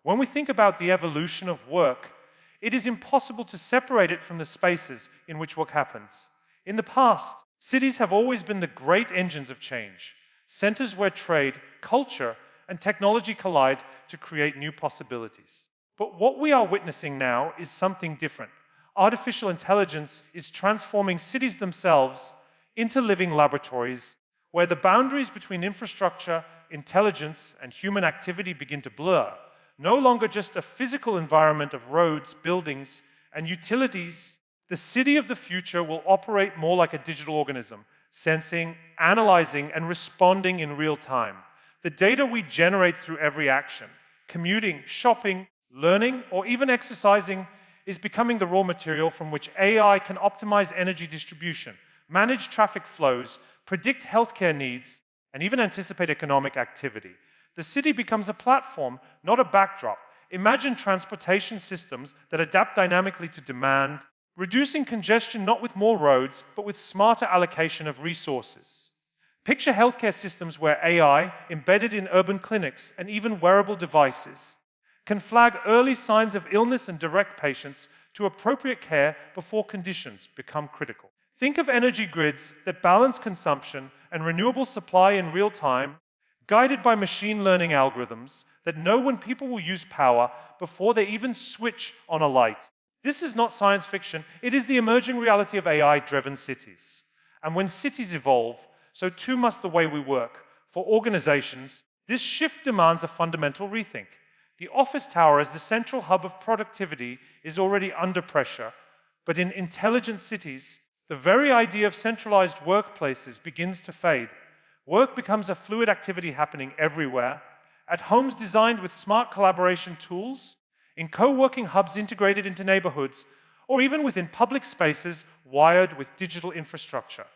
When we think about the evolution of work, it is impossible to separate it from the spaces in which work happens. In the past, cities have always been the great engines of change, centers where trade, culture, and technology collide to create new possibilities. But what we are witnessing now is something different. Artificial intelligence is transforming cities themselves into living laboratories where the boundaries between infrastructure, intelligence, and human activity begin to blur. No longer just a physical environment of roads, buildings, and utilities, the city of the future will operate more like a digital organism, sensing, analyzing, and responding in real time. The data we generate through every action, commuting, shopping, learning, or even exercising, is becoming the raw material from which AI can optimize energy distribution, manage traffic flows, predict healthcare needs, and even anticipate economic activity. The city becomes a platform, not a backdrop. Imagine transportation systems that adapt dynamically to demand, reducing congestion not with more roads, but with smarter allocation of resources. Picture healthcare systems where AI, embedded in urban clinics and even wearable devices, can flag early signs of illness and direct patients to appropriate care before conditions become critical. Think of energy grids that balance consumption and renewable supply in real time, guided by machine learning algorithms that know when people will use power before they even switch on a light. This is not science fiction, it is the emerging reality of AI-driven cities. And when cities evolve, so too must the way we work. For organizations, this shift demands a fundamental rethink. The office tower as the central hub of productivity is already under pressure, but in intelligent cities, the very idea of centralized workplaces begins to fade. Work becomes a fluid activity happening everywhere, at homes designed with smart collaboration tools, in co-working hubs integrated into neighborhoods, or even within public spaces wired with digital infrastructure.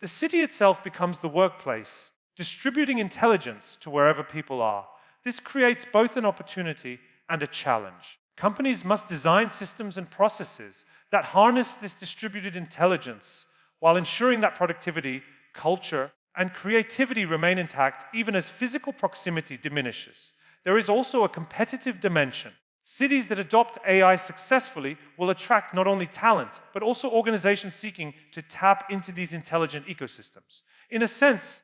The city itself becomes the workplace, distributing intelligence to wherever people are. This creates both an opportunity and a challenge. Companies must design systems and processes that harness this distributed intelligence while ensuring that productivity, culture, and creativity remain intact even as physical proximity diminishes. There is also a competitive dimension. Cities that adopt AI successfully will attract not only talent, but also organizations seeking to tap into these intelligent ecosystems. In a sense,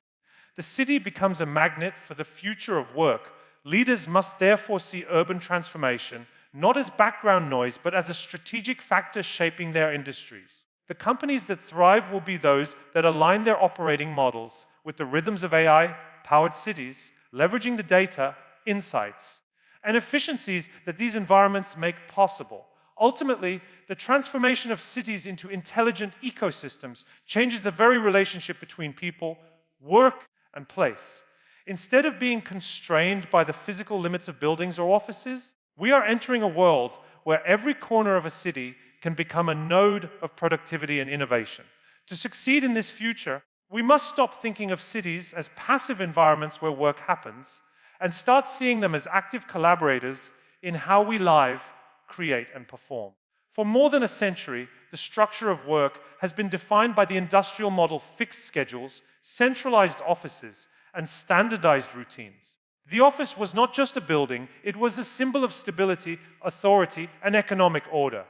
the city becomes a magnet for the future of work. Leaders must therefore see urban transformation not as background noise, but as a strategic factor shaping their industries. The companies that thrive will be those that align their operating models with the rhythms of AI-powered cities, leveraging the data, insights, and efficiencies that these environments make possible. Ultimately, the transformation of cities into intelligent ecosystems changes the very relationship between people, work, and place. Instead of being constrained by the physical limits of buildings or offices, we are entering a world where every corner of a city can become a node of productivity and innovation. To succeed in this future, we must stop thinking of cities as passive environments where work happens and start seeing them as active collaborators in how we live, create, and perform. For more than a century, the structure of work has been defined by the industrial model: fixed schedules, centralized offices, and standardized routines. The office was not just a building, it was a symbol of stability, authority, and economic order.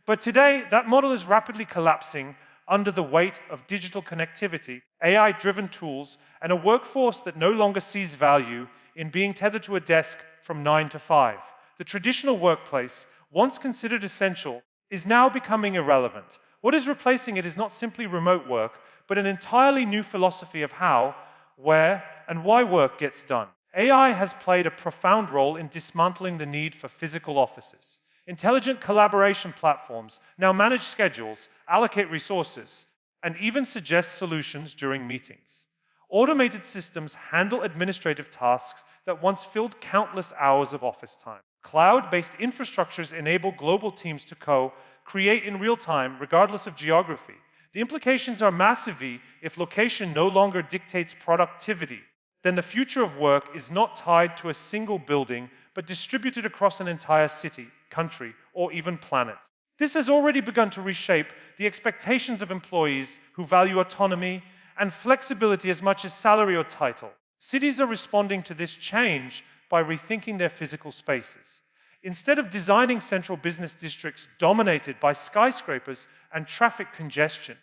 But today, that model is rapidly collapsing under the weight of digital connectivity, AI-driven tools, and a workforce that no longer sees value in being tethered to a desk from 9 to 5. The traditional workplace, once considered essential, is now becoming irrelevant. What is replacing it is not simply remote work, but an entirely new philosophy of how, where, and why work gets done. AI has played a profound role in dismantling the need for physical offices. Intelligent collaboration platforms now manage schedules, allocate resources, and even suggest solutions during meetings. Automated systems handle administrative tasks that once filled countless hours of office time. Cloud-based infrastructures enable global teams to co-create in real time, regardless of geography. The implications are massive if location no longer dictates productivity. Then the future of work is not tied to a single building, but distributed across an entire city, country, or even planet. This has already begun to reshape the expectations of employees who value autonomy and flexibility as much as salary or title. Cities are responding to this change by rethinking their physical spaces. Instead of designing central business districts dominated by skyscrapers and traffic congestion,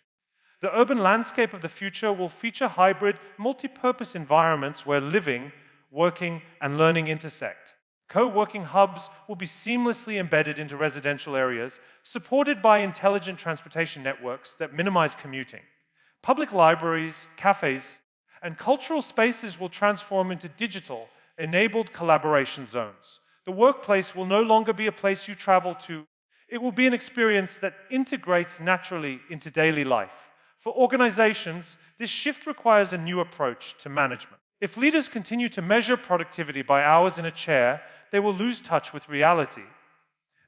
the urban landscape of the future will feature hybrid, multi-purpose environments where living, working, and learning intersect. Co-working hubs will be seamlessly embedded into residential areas, supported by intelligent transportation networks that minimize commuting. Public libraries, cafes, and cultural spaces will transform into digital, enabled collaboration zones. The workplace will no longer be a place you travel to. It will be an experience that integrates naturally into daily life. For organizations, this shift requires a new approach to management. If leaders continue to measure productivity by hours in a chair, they will lose touch with reality.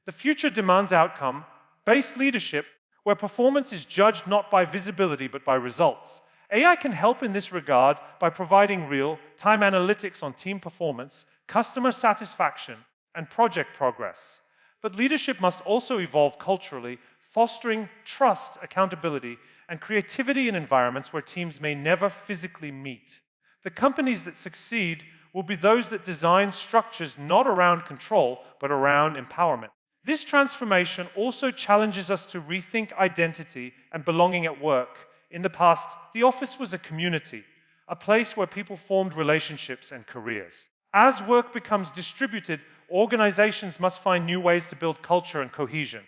The future demands outcome-based leadership where performance is judged not by visibility but by results. AI can help in this regard by providing real-time analytics on team performance, customer satisfaction, and project progress. But leadership must also evolve culturally, fostering trust, accountability, and creativity in environments where teams may never physically meet. The companies that succeed will be those that design structures not around control, but around empowerment. This transformation also challenges us to rethink identity and belonging at work. In the past, the office was a community, a place where people formed relationships and careers. As work becomes distributed, organizations must find new ways to build culture and cohesion.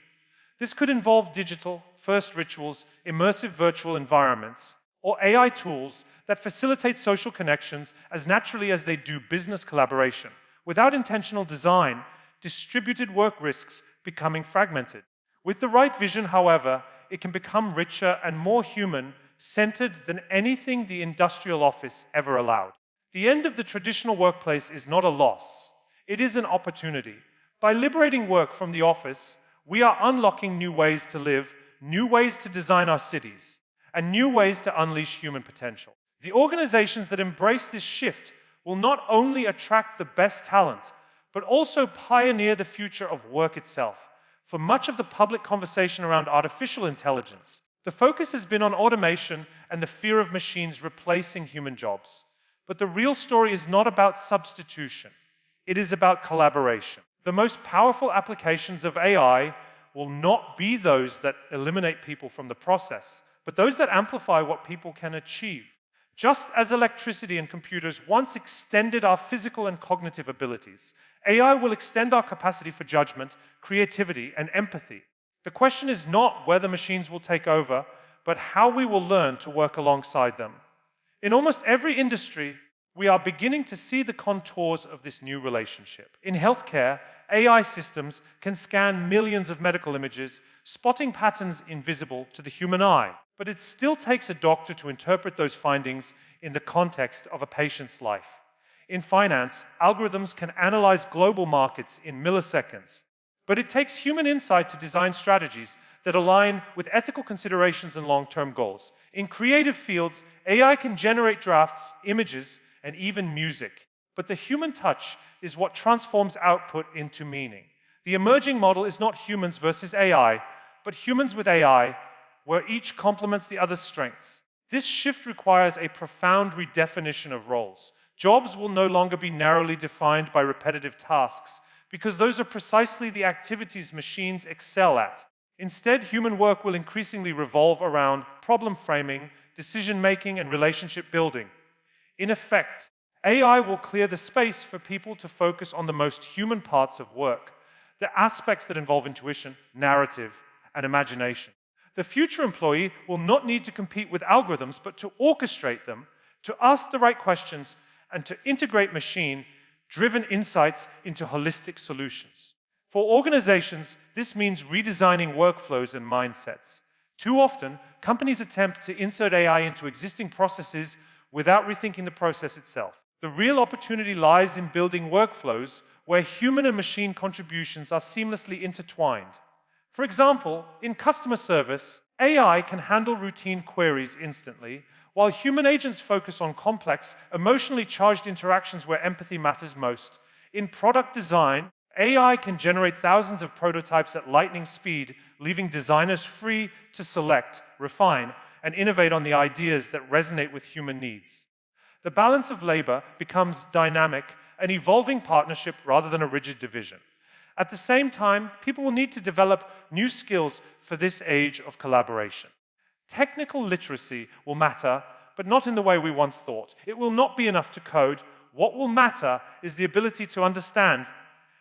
This could involve digital-first rituals, immersive virtual environments, or AI tools that facilitate social connections as naturally as they do business collaboration. Without intentional design, distributed work risks becoming fragmented. With the right vision, however, it can become richer and more human-centered than anything the industrial office ever allowed. The end of the traditional workplace is not a loss. It is an opportunity. By liberating work from the office, we are unlocking new ways to live, new ways to design our cities, and new ways to unleash human potential. The organizations that embrace this shift will not only attract the best talent, but also pioneer the future of work itself. For much of the public conversation around artificial intelligence, the focus has been on automation and the fear of machines replacing human jobs. But the real story is not about substitution. It is about collaboration. The most powerful applications of AI will not be those that eliminate people from the process, but those that amplify what people can achieve. Just as electricity and computers once extended our physical and cognitive abilities, AI will extend our capacity for judgment, creativity, and empathy. The question is not whether machines will take over, but how we will learn to work alongside them. In almost every industry, we are beginning to see the contours of this new relationship. In healthcare, AI systems can scan millions of medical images, spotting patterns invisible to the human eye. But it still takes a doctor to interpret those findings in the context of a patient's life. In finance, algorithms can analyze global markets in milliseconds. But it takes human insight to design strategies that align with ethical considerations and long-term goals. In creative fields, AI can generate drafts, images, and even music. But the human touch is what transforms output into meaning. The emerging model is not humans versus AI, but humans with AI, where each complements the other's strengths. This shift requires a profound redefinition of roles. Jobs will no longer be narrowly defined by repetitive tasks, because those are precisely the activities machines excel at. Instead, human work will increasingly revolve around problem framing, decision-making, and relationship building. In effect, AI will clear the space for people to focus on the most human parts of work, the aspects that involve intuition, narrative, and imagination. The future employee will not need to compete with algorithms, but to orchestrate them, to ask the right questions, and to integrate machine-driven insights into holistic solutions. For organizations, this means redesigning workflows and mindsets. Too often, companies attempt to insert AI into existing processes without rethinking the process itself. The real opportunity lies in building workflows where human and machine contributions are seamlessly intertwined. For example, in customer service, AI can handle routine queries instantly, while human agents focus on complex, emotionally charged interactions where empathy matters most. In product design, AI can generate thousands of prototypes at lightning speed, leaving designers free to select, refine, and innovate on the ideas that resonate with human needs. The balance of labor becomes dynamic an evolving partnership rather than a rigid division. At the same time, people will need to develop new skills for this age of collaboration. Technical literacy will matter, but not in the way we once thought. It will not be enough to code. What will matter is the ability to understand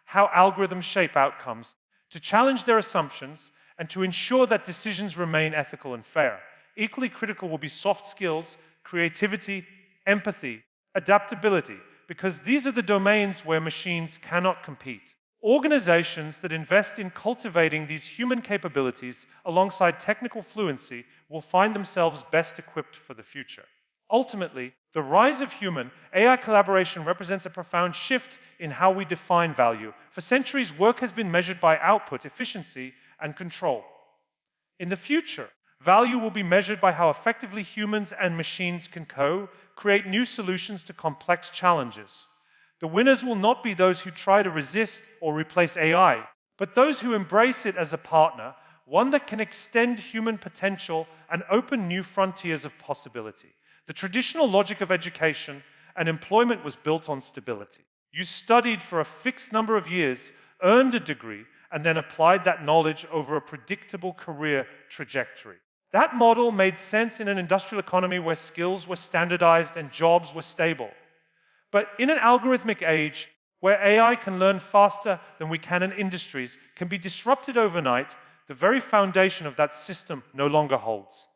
how algorithms shape outcomes, to challenge their assumptions, and to ensure that decisions remain ethical and fair. Equally critical will be soft skills, creativity, empathy, adaptability, because these are the domains where machines cannot compete. Organizations that invest in cultivating these human capabilities alongside technical fluency will find themselves best equipped for the future. Ultimately, the rise of human AI collaboration represents a profound shift in how we define value. For centuries, work has been measured by output, efficiency, and control. In the future, value will be measured by how effectively humans and machines can create new solutions to complex challenges. The winners will not be those who try to resist or replace AI, but those who embrace it as a partner, one that can extend human potential and open new frontiers of possibility. The traditional logic of education and employment was built on stability. You studied for a fixed number of years, earned a degree, and then applied that knowledge over a predictable career trajectory. That model made sense in an industrial economy where skills were standardized and jobs were stable. But in an algorithmic age, where AI can learn faster than we can in industries, can be disrupted overnight, the very foundation of that system no longer holds.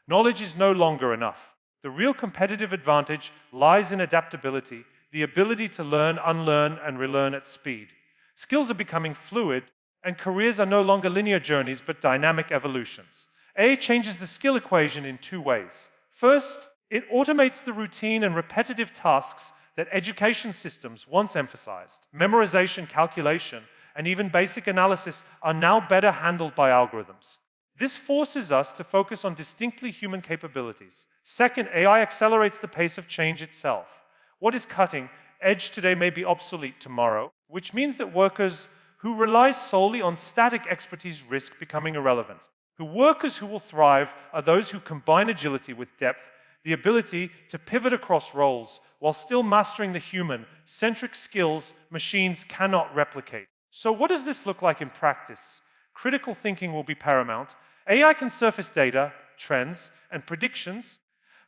Knowledge is no longer enough. The real competitive advantage lies in adaptability, the ability to learn, unlearn, and relearn at speed. Skills are becoming fluid, and careers are no longer linear journeys, but dynamic evolutions. AI changes the skill equation in two ways. First, it automates the routine and repetitive tasks that education systems once emphasized. Memorization, calculation, and even basic analysis are now better handled by algorithms. This forces us to focus on distinctly human capabilities. Second, AI accelerates the pace of change itself. What is cutting edge today may be obsolete tomorrow, which means that workers who rely solely on static expertise risk becoming irrelevant. Workers who will thrive are those who combine agility with depth, the ability to pivot across roles while still mastering the human-centric skills machines cannot replicate. So what does this look like in practice? Critical thinking will be paramount. AI can surface data, trends, and predictions,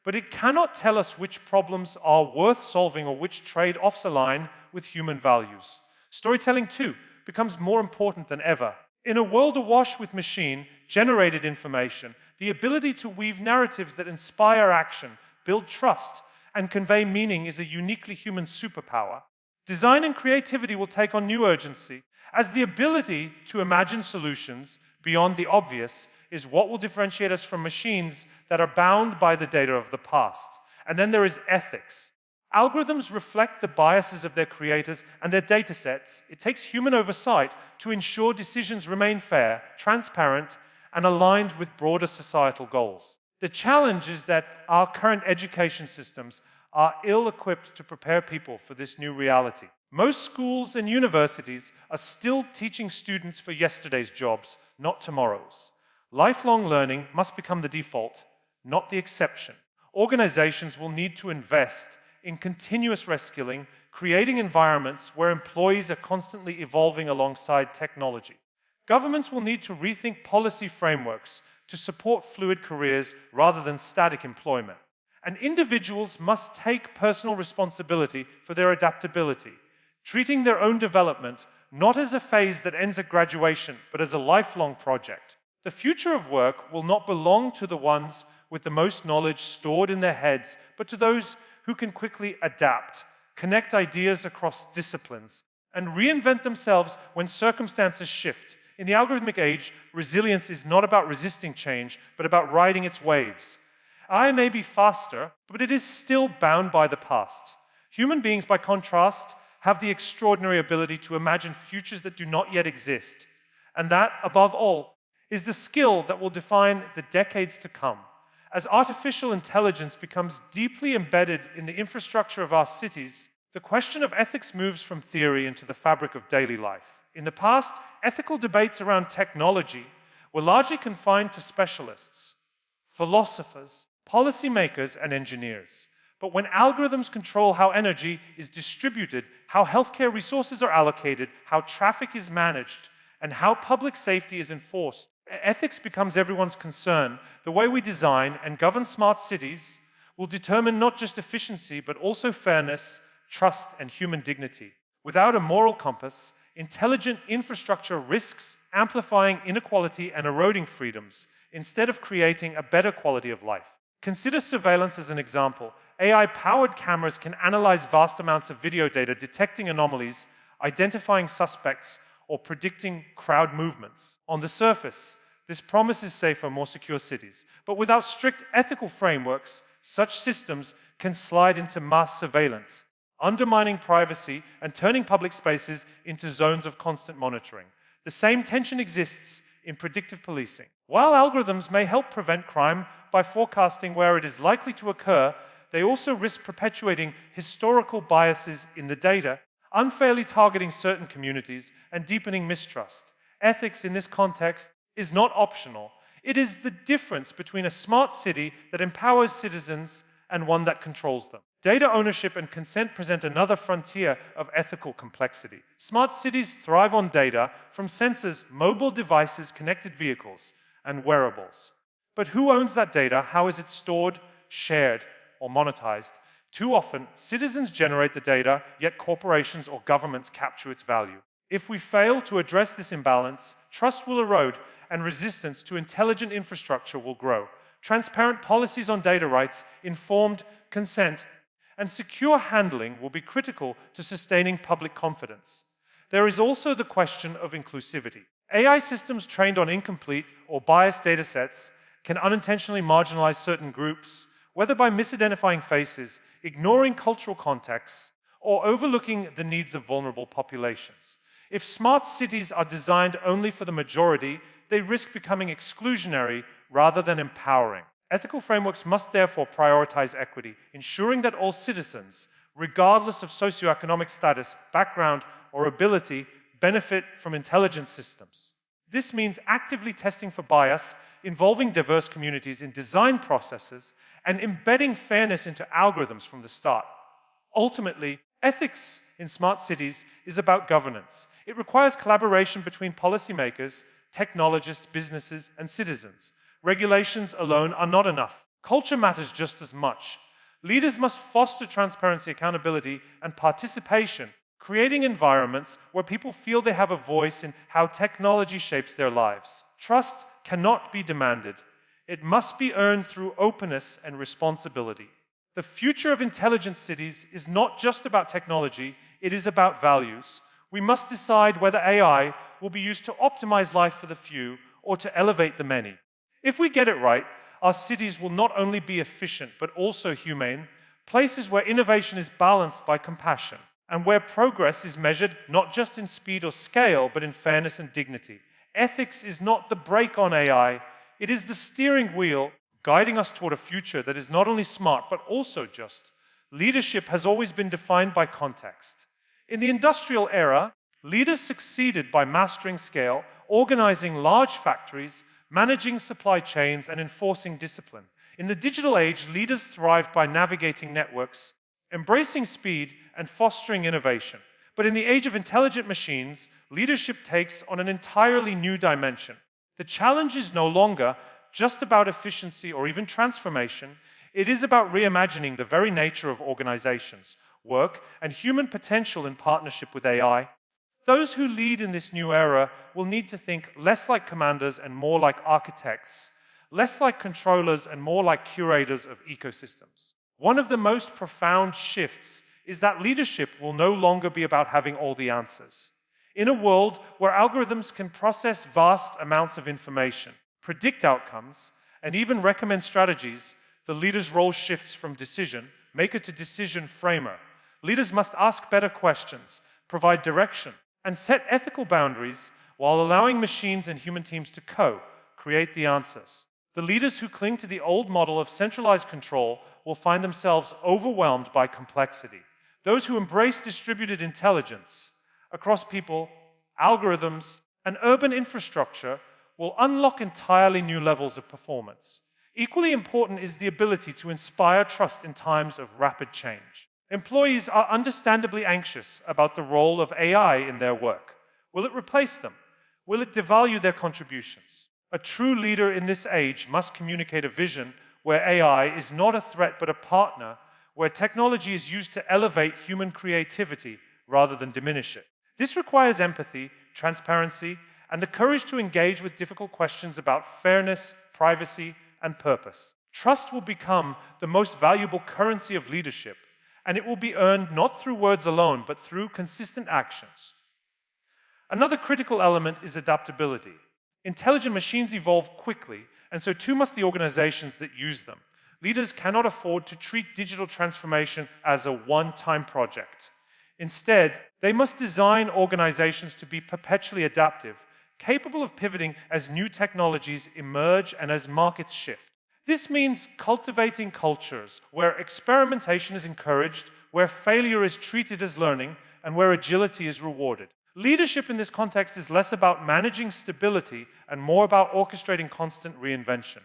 but it cannot tell us which problems are worth solving or which trade-offs align with human values. Storytelling, too, becomes more important than ever. In a world awash with machine-generated information, the ability to weave narratives that inspire action, build trust, and convey meaning is a uniquely human superpower. Design and creativity will take on new urgency, as the ability to imagine solutions beyond the obvious is what will differentiate us from machines that are bound by the data of the past. And then there is ethics. Algorithms reflect the biases of their creators and their data sets. It takes human oversight to ensure decisions remain fair, transparent, and aligned with broader societal goals. The challenge is that our current education systems are ill-equipped to prepare people for this new reality. Most schools and universities are still teaching students for yesterday's jobs, not tomorrow's. Lifelong learning must become the default, not the exception. Organizations will need to invest in continuous reskilling, creating environments where employees are constantly evolving alongside technology. Governments will need to rethink policy frameworks to support fluid careers rather than static employment. And individuals must take personal responsibility for their adaptability, treating their own development not as a phase that ends at graduation, but as a lifelong project. The future of work will not belong to the ones with the most knowledge stored in their heads, but to those who can quickly adapt, connect ideas across disciplines, and reinvent themselves when circumstances shift. In the algorithmic age, resilience is not about resisting change, but about riding its waves. AI may be faster, but it is still bound by the past. Human beings, by contrast, have the extraordinary ability to imagine futures that do not yet exist. And that, above all, is the skill that will define the decades to come. As artificial intelligence becomes deeply embedded in the infrastructure of our cities, the question of ethics moves from theory into the fabric of daily life. In the past, ethical debates around technology were largely confined to specialists, philosophers, policymakers, and engineers. But when algorithms control how energy is distributed, how healthcare resources are allocated, how traffic is managed, and how public safety is enforced, ethics becomes everyone's concern. The way we design and govern smart cities will determine not just efficiency, but also fairness, trust, and human dignity. Without a moral compass, intelligent infrastructure risks amplifying inequality and eroding freedoms, instead of creating a better quality of life. Consider surveillance as an example. AI-powered cameras can analyze vast amounts of video data, detecting anomalies, identifying suspects, or predicting crowd movements. On the surface, this promises safer, more secure cities. But without strict ethical frameworks, such systems can slide into mass surveillance, undermining privacy and turning public spaces into zones of constant monitoring. The same tension exists in predictive policing. While algorithms may help prevent crime by forecasting where it is likely to occur, they also risk perpetuating historical biases in the data, unfairly targeting certain communities, and deepening mistrust. Ethics in this context is not optional. It is the difference between a smart city that empowers citizens and one that controls them. Data ownership and consent present another frontier of ethical complexity. Smart cities thrive on data from sensors, mobile devices, connected vehicles, and wearables. But who owns that data? How is it stored, shared, or monetized? Too often, citizens generate the data, yet corporations or governments capture its value. If we fail to address this imbalance, trust will erode and resistance to intelligent infrastructure will grow. Transparent policies on data rights, informed consent, and secure handling will be critical to sustaining public confidence. There is also the question of inclusivity. AI systems trained on incomplete or biased datasets can unintentionally marginalize certain groups, whether by misidentifying faces, ignoring cultural contexts, or overlooking the needs of vulnerable populations. If smart cities are designed only for the majority, they risk becoming exclusionary rather than empowering. Ethical frameworks must therefore prioritize equity, ensuring that all citizens, regardless of socioeconomic status, background, or ability, benefit from intelligent systems. This means actively testing for bias, involving diverse communities in design processes, and embedding fairness into algorithms from the start. Ultimately, ethics in smart cities is about governance. It requires collaboration between policymakers, technologists, businesses, and citizens. Regulations alone are not enough. Culture matters just as much. Leaders must foster transparency, accountability, and participation, creating environments where people feel they have a voice in how technology shapes their lives. Trust cannot be demanded. It must be earned through openness and responsibility. The future of intelligent cities is not just about technology, it is about values. We must decide whether AI will be used to optimize life for the few or to elevate the many. If we get it right, our cities will not only be efficient but also humane, places where innovation is balanced by compassion, and where progress is measured not just in speed or scale, but in fairness and dignity. Ethics is not the brake on AI, it is the steering wheel guiding us toward a future that is not only smart but also just. Leadership has always been defined by context. In the industrial era, leaders succeeded by mastering scale, organizing large factories, managing supply chains, and enforcing discipline. In the digital age, leaders thrived by navigating networks, embracing speed, and fostering innovation. But in the age of intelligent machines, leadership takes on an entirely new dimension. The challenge is no longer just about efficiency or even transformation. It is about reimagining the very nature of organizations, work, and human potential in partnership with AI. Those who lead in this new era will need to think less like commanders and more like architects, less like controllers and more like curators of ecosystems. One of the most profound shifts is that leadership will no longer be about having all the answers. In a world where algorithms can process vast amounts of information, predict outcomes, and even recommend strategies, the leader's role shifts from decision maker to decision framer. Leaders must ask better questions, provide direction, and set ethical boundaries while allowing machines and human teams to co-create the answers. The leaders who cling to the old model of centralized control will find themselves overwhelmed by complexity. Those who embrace distributed intelligence across people, algorithms, and urban infrastructure will unlock entirely new levels of performance. Equally important is the ability to inspire trust in times of rapid change. Employees are understandably anxious about the role of AI in their work. Will it replace them? Will it devalue their contributions? A true leader in this age must communicate a vision where AI is not a threat but a partner, where technology is used to elevate human creativity rather than diminish it. This requires empathy, transparency, and the courage to engage with difficult questions about fairness, privacy, and purpose. Trust will become the most valuable currency of leadership, and it will be earned not through words alone, but through consistent actions. Another critical element is adaptability. Intelligent machines evolve quickly, and so too must the organizations that use them. Leaders cannot afford to treat digital transformation as a one-time project. Instead, they must design organizations to be perpetually adaptive, capable of pivoting as new technologies emerge and as markets shift. This means cultivating cultures where experimentation is encouraged, where failure is treated as learning, and where agility is rewarded. Leadership in this context is less about managing stability and more about orchestrating constant reinvention.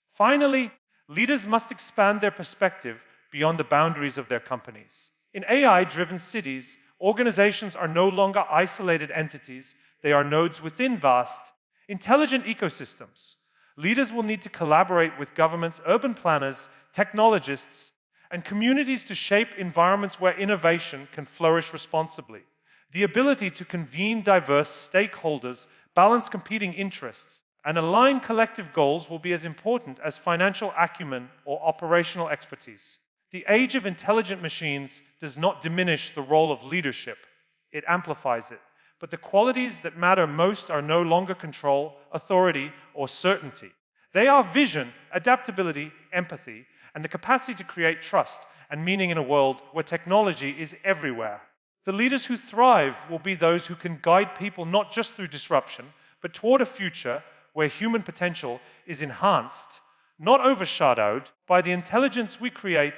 Finally, leaders must expand their perspective beyond the boundaries of their companies. In AI-driven cities, organizations are no longer isolated entities, they are nodes within vast, intelligent ecosystems. Leaders will need to collaborate with governments, urban planners, technologists, and communities to shape environments where innovation can flourish responsibly. The ability to convene diverse stakeholders, balance competing interests, and align collective goals will be as important as financial acumen or operational expertise. The age of intelligent machines does not diminish the role of leadership, it amplifies it. But the qualities that matter most are no longer control, authority, or certainty. They are vision, adaptability, empathy, and the capacity to create trust and meaning in a world where technology is everywhere. The leaders who thrive will be those who can guide people not just through disruption, but toward a future where human potential is enhanced, not overshadowed, by the intelligence we create